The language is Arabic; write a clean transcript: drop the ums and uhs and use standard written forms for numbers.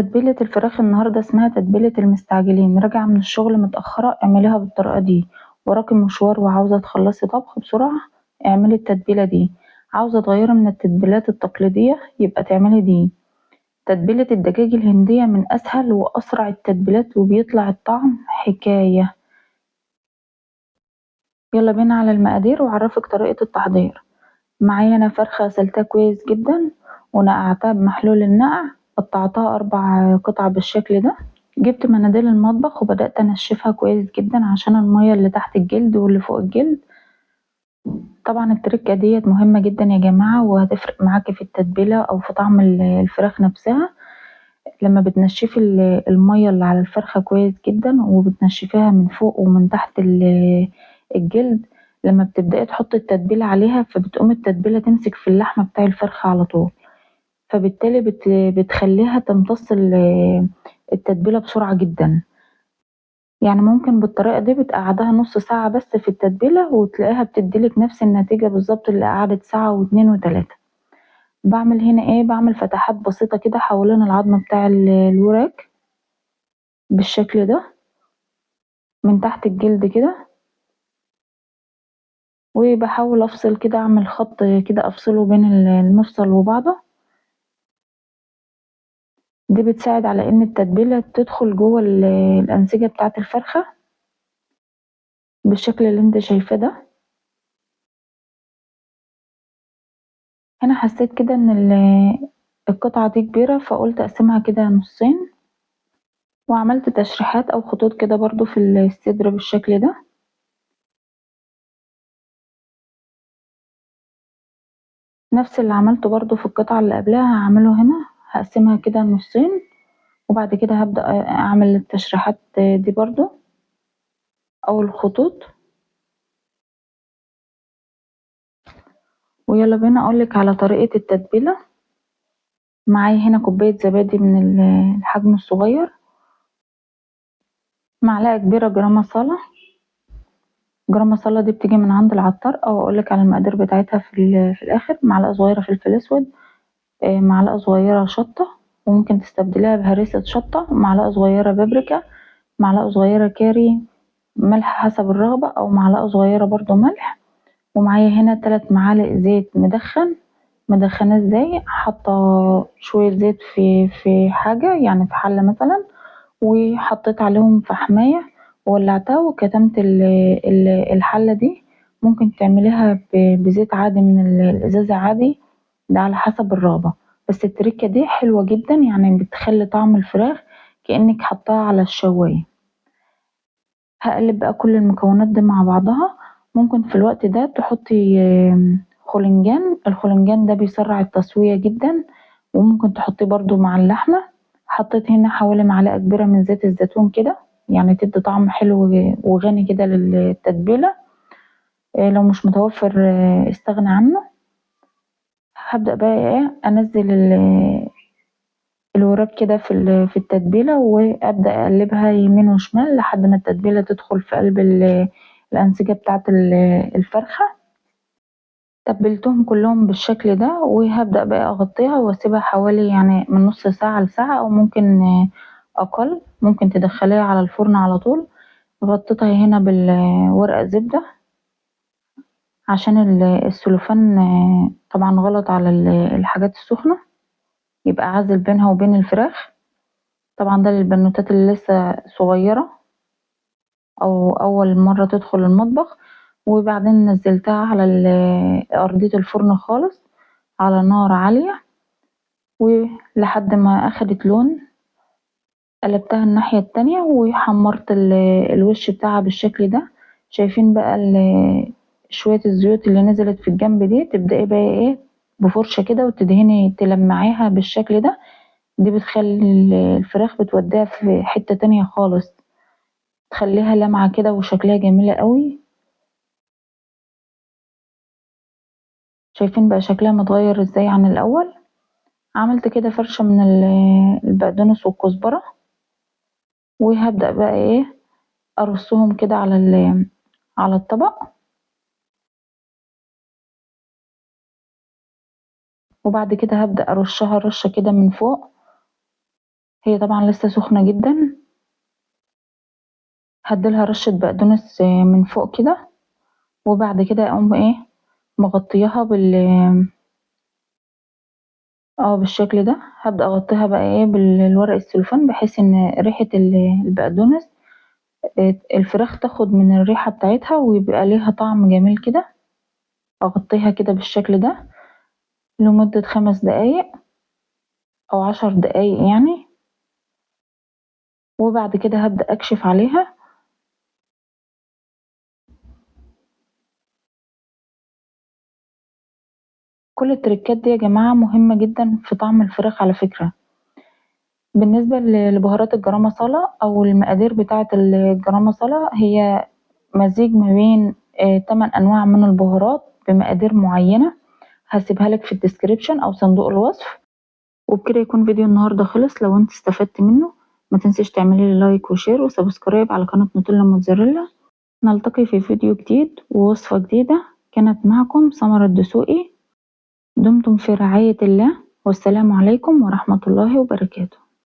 تتبيلة الفراخ النهاردة اسمها تتبيلة المستعجلين. راجعة من الشغل متأخرة اعمليها بالطريقة دي. وراكي مشوار وعاوزة تخلصي طبخ بسرعة اعملي التتبيلة دي. عاوزة تغيري من التتبيلات التقليدية يبقى تعملي دي. تتبيلة الدجاج الهندية من أسهل وأسرع التتبيلات وبيطلع الطعم حكاية. يلا بينا على المقادير وأعرفك طريقة التحضير. معايا أنا فرخة غسلتها كويس جدا ونقعتها بمحلول النقع، قطعتها 4 قطع بالشكل ده. جبت مناديل المطبخ وبدأت أنشفها كويس جدا عشان المية اللي تحت الجلد واللي فوق الجلد. طبعا التركة ديت مهمة جدا يا جماعة وهتفرق معاكي في التتبيلة أو في طعم الفراخ نفسها. لما بتنشفي المية اللي على الفرخة كويس جدا وبتنشفيها من فوق ومن تحت الجلد، لما بتبدأي تحطي التتبيلة عليها فبتقوم التتبيلة تمسك في اللحمة بتاع الفرخة على طول، فبالتالي بتخليها تمتص التتبيلة بسرعة جدا. يعني ممكن بالطريقة دي بتقعدها نص ساعة بس في التتبيلة وتلاقيها بتديلك نفس النتيجة بالظبط اللي قعدت ساعة واتنين وتلاتة. بعمل هنا ايه، بعمل فتحات بسيطة كده حوالين العظم بتاع الوراك بالشكل ده من تحت الجلد كده، وبحاول افصل كده اعمل خط كده افصله بين المفصل وبعضه. دي بتساعد على ان التتبيلة تدخل جوه الانسجة بتاعة الفرخة بالشكل اللي انت شايفاه ده. هنا حسيت كده ان القطعة دي كبيرة فقلت اقسمها كده نصين، وعملت تشريحات او خطوط كده برضو في الصدر بالشكل ده. نفس اللي عملته برضو في القطعة اللي قبلها هعمله هنا، هقسمها كده نصين وبعد كده هبدأ اعمل التشريحات دي برضو او الخطوط. ويلا بينا اقولك على طريقة التتبيلة. معايا هنا كوباية زبادي من الحجم الصغير، معلقة كبيرة جرام مصالة. جرام مصالة دي بتيجي من عند العطار او اقولك على المقادير بتاعتها في الاخر. معلقة صغيرة فلفل اسود، معلقة صغيرة شطة وممكن تستبدليها بهريسة شطة، معلقة صغيرة بابريكا، معلقة صغيرة كاري، ملح حسب الرغبة او معلقة صغيرة برضو ملح. ومعايا هنا 3 معالق زيت مدخناه ازاي، حاطة شوية زيت في حاجة يعني في حلة مثلا، وحطيت عليهم فحماية وولعتها وكتمت الحلة دي. ممكن تعمليها بزيت عادي من الازازة عادي، ده على حسب الرغبة. بس التركة دي حلوة جدا يعني بتخلي طعم الفراخ كأنك حطاها على الشواية. هقلب بقى كل المكونات دي مع بعضها. ممكن في الوقت ده تحطي خلنجان. الخلنجان ده بيسرع التسوية جدا وممكن تحطيه برضو مع اللحمة. حطيت هنا حوالي معلقة كبيرة من زيت الزيتون كده يعني تدي طعم حلو وغني كده للتتبيلة. لو مش متوفر استغنى عنه. هبدأ بقى ايه انزل الوراك كده في التتبيلة وابدأ اقلبها يمين وشمال لحد ما التتبيلة تدخل في قلب الأنسجة بتاعة الفرخة. تبلتهم كلهم بالشكل ده وهبدأ بقى اغطيها واسيبها حوالي يعني من نص ساعة لساعة او ممكن اقل. ممكن تدخليها على الفرن على طول. غطيتها هنا بالورقة زبدة عشان السلوفان طبعا غلط على الحاجات السخنة، يبقى عازل بينها وبين الفراخ. طبعا ده للبنوتات اللي لسه صغيرة او اول مرة تدخل المطبخ. وبعدين نزلتها على ارضية الفرن خالص على نار عالية ولحد ما اخدت لون. قلبتها الناحية التانية وحمرت الوش بتاعها بالشكل ده. شايفين بقى شوية الزيوت اللي نزلت في الجنب دي، تبدأي بقى ايه بفرشة كده وتدهني تلمعيها بالشكل ده. دي بتخلي الفراخ بتوديها في حتة تانية خالص، تخليها لمعة كده وشكلها جميلة قوي. شايفين بقى شكلها متغير ازاي عن الاول. عملت كده فرشة من البقدونس والكزبرة وهبدأ بقى ايه ارصهم كده على الطبق. وبعد كده هبدأ ارشها رشة كده من فوق هي طبعا لسه سخنة جدا. هديلها رشة بقدونس من فوق كده، وبعد كده اقوم مغطياها بالشكل ده. هبدأ اغطيها بقى بالورق السلوفان، بحيث ان ريحة البقدونس، الفراخ تاخد من الريحة بتاعتها ويبقى ليها طعم جميل كده. اغطيها كده بالشكل ده لمدة 5 دقايق او 10 دقايق يعني. وبعد كده هبدأ اكشف عليها. كل التركات دي يا جماعة مهمة جدا في طعم الفراخ على فكرة. بالنسبة لبهارات الجرام مسالة أو المقادير بتاعة الجرام مسالة، هي مزيج ما بين 8 أنواع من البهارات بمقادير معينة. هسيبها لك في الديسكريبشن أو صندوق الوصف. وبكده يكون فيديو النهاردة خلص. لو انت استفدت منه ما تنسيش تعملي لي لايك وشير وسبسكرايب على قناة نوتيلا موتزاريلا. نلتقي في فيديو جديد ووصفة جديدة. كانت معكم سمر الدسوقي. دمتم في رعاية الله، والسلام عليكم ورحمة الله وبركاته.